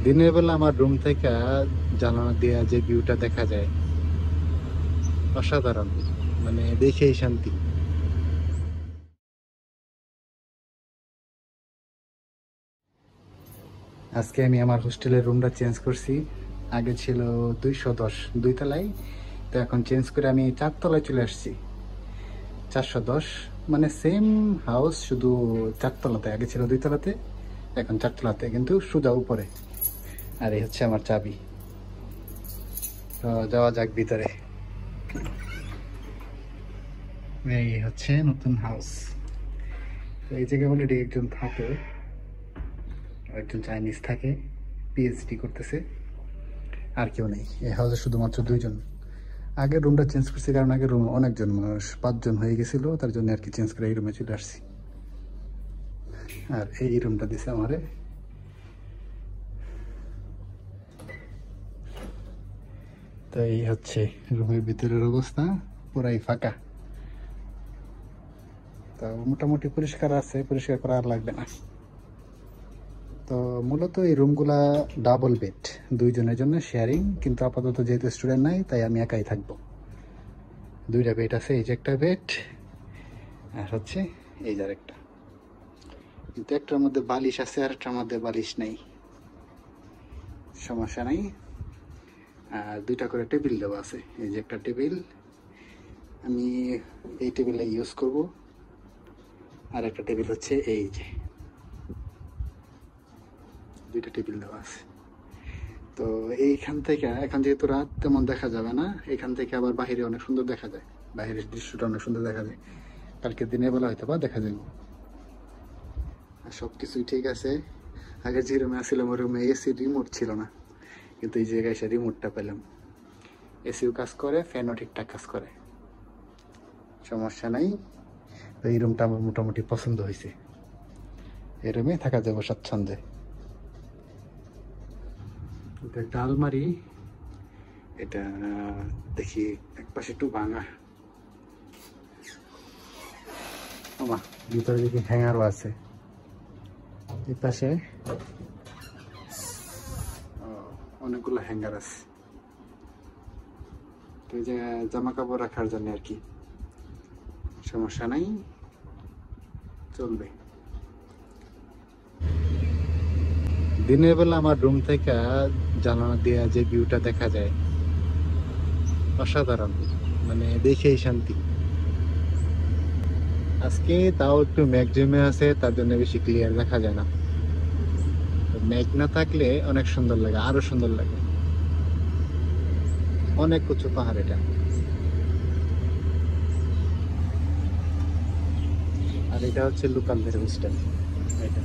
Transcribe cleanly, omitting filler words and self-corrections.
দিনের বেলা আমার রুম থেকে জানালা দিয়ে যে ভিউটা দেখা যায় অসাধারণ, মানে দেখেই শান্তি। আজকে আমি আমার হোস্টেলের রুমটা চেঞ্জ করছি। আগে ছিল 210 দুই তলায়, তো এখন চেঞ্জ করে আমি 4 তলায় চলে আসছি। 410 মানে সেম হাউস, শুধু 4 তলাতে। আগে ছিল 2 তলাতে, এখন 4 তলাতে, কিন্তু সোজা উপরে। আর এই হচ্ছে আমার চাবি। তো যাওয়া যাক ভিতরে। এই হচ্ছে নতুন হাউস। তো এই জায়গায় অলরেডি একজন থাকে, একজন চাইনিজ থাকে, পিএইচডি করতেছে। আর কেউ নেই এই হাউসে, শুধুমাত্র 2জন। আগের রুমটা চেঞ্জ করছি কারণ আগের রুম অনেকজন মানুষ, 5জন হয়ে গেছিল, তার জন্য আর কি চেঞ্জ করে এই রুমে চলে আসছি। আর এই রুমটা দিছে আমারে। তো এই হচ্ছে রুমের ভিতরের অবস্থা, পুরাই ফাঁকা। তো মোটামুটি পরিষ্কার আছে, পরিষ্কার করা আর লাগবে না। তো মূলত এই রুমগুলা ডাবল বেড, 2জনের জন্য শেয়ারিং, কিন্তু আপাতত যেহেতু স্টুডেন্ট নাই তাই আমি একাই থাকবো। 2টা বেড আছে, এই যে একটা বেড, আর হচ্ছে এই যে আরেকটা। কিন্তু একটার মধ্যে বালিশ আছে আর একটার মধ্যে বালিশ নেই, সমস্যা নাই। আর 2টা করে টেবিল দেওয়া আছে। এই যে একটা টেবিল, আমি এই টেবিলে ইউজ করব। আর একটা টেবিল হচ্ছে এই যে, 2টা টেবিল দেওয়া আছে। তো এইখান থেকে এখন যেহেতু রাত তেমন দেখা যাবে না, এখান থেকে আবার বাহিরে অনেক সুন্দর দেখা যায়, বাইরের দৃশ্যটা অনেক সুন্দর দেখা যায়। কালকে দিনের বেলা হয়তো বা দেখা যাবে। আর সব কিছুই ঠিক আছে। আগে যে রুমে আসছিলাম ওই রুমে এসি রিমোট ছিল না, কিন্তু এই জায়গায় এসে রিমোটটা পেলাম। এসিও কাজ করে, ফ্যানও ঠিকঠাক কাজ করে, সমস্যা নাই। তো এই রুমটা আমার মোটামুটি পছন্দ হয়েছে, এই রুমে থাকা যাবে স্বাচ্ছন্দ্যে। এটা একটা আলমারি, এটা দেখি একপাশে একটু ভাঙা। আমা ভিতরে দেখি হ্যাঙ্গারও আছে এই পাশে, অনেকগুলো হ্যাঙ্গার আছে। তো এই যে জামা কাপড় রাখার জন্য আর কি, সমস্যা নাই, চলবে। দিনের বেলা আমার রুম থেকে জানালা দিয়ে যে ভিউটা দেখা যায় অসাধারণ, মানে দেখেই শান্তি। আজকে তাও একটু মেঘ জমে আছে, তার জন্য বেশি ক্লিয়ার দেখা যায় না। মেঘ না থাকলে অনেক সুন্দর লাগে, আরো সুন্দর লাগে। অনেক উঁচু পাহাড় এটা। আর এটা হচ্ছে লোকালদের হোস্টেল। এটা